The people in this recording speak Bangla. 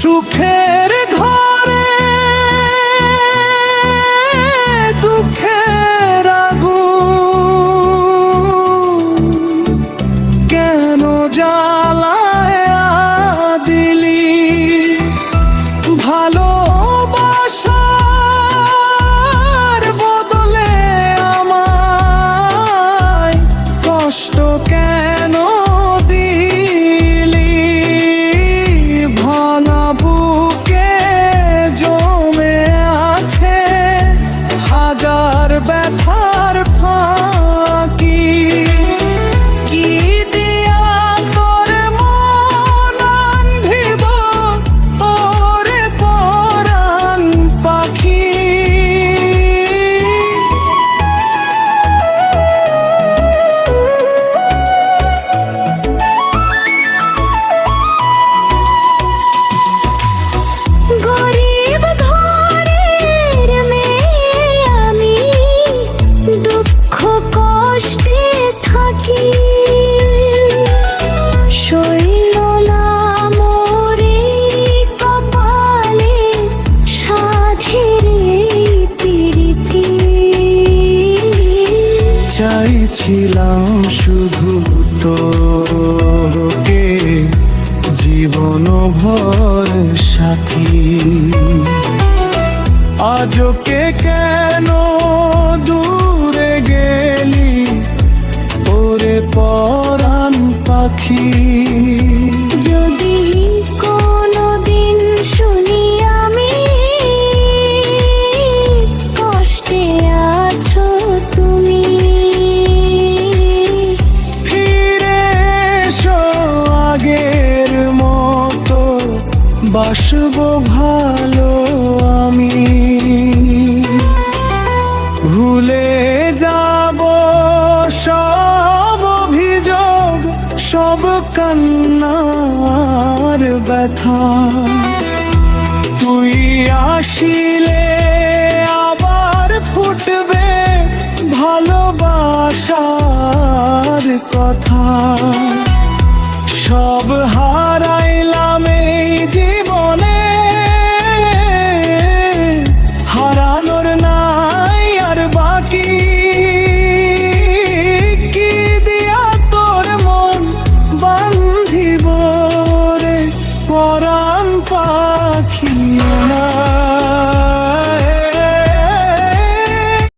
সুখের ঘরে দুঃখের আগুন কেন জ্বালায়া দিলি? ভালোবাসার বদলে আমায় কষ্ট কেন দিলি? ভাঙা বুকে জমে আছে হাজার ব্যথার ফাঁকি। কি দিয়া তোর মন আন্ধিব ওরে পরাণ পাখি? গরিব ঘরের মেয়ে আমি, দুঃখ কষ্টে থাকি। শৈল না মোরে কপালে সাধের এই প্রীতি। চাইছিলাম শুধু তোকে জীবন ভর সাথী। আজকে কেন দূরে গেলি ওরে পরাণ পাখি? যদি কোনোদিন শুনি আমি কষ্টে আছো তুমি, ফিরে এসো আগের মতো বাসবো ভালো আমি। ভুলে যাব সব অভিযোগ, সব কান্নার ব্যথা। তুই আসিলে আবার ফুটবে ভালোবাসার কথা। সব হারা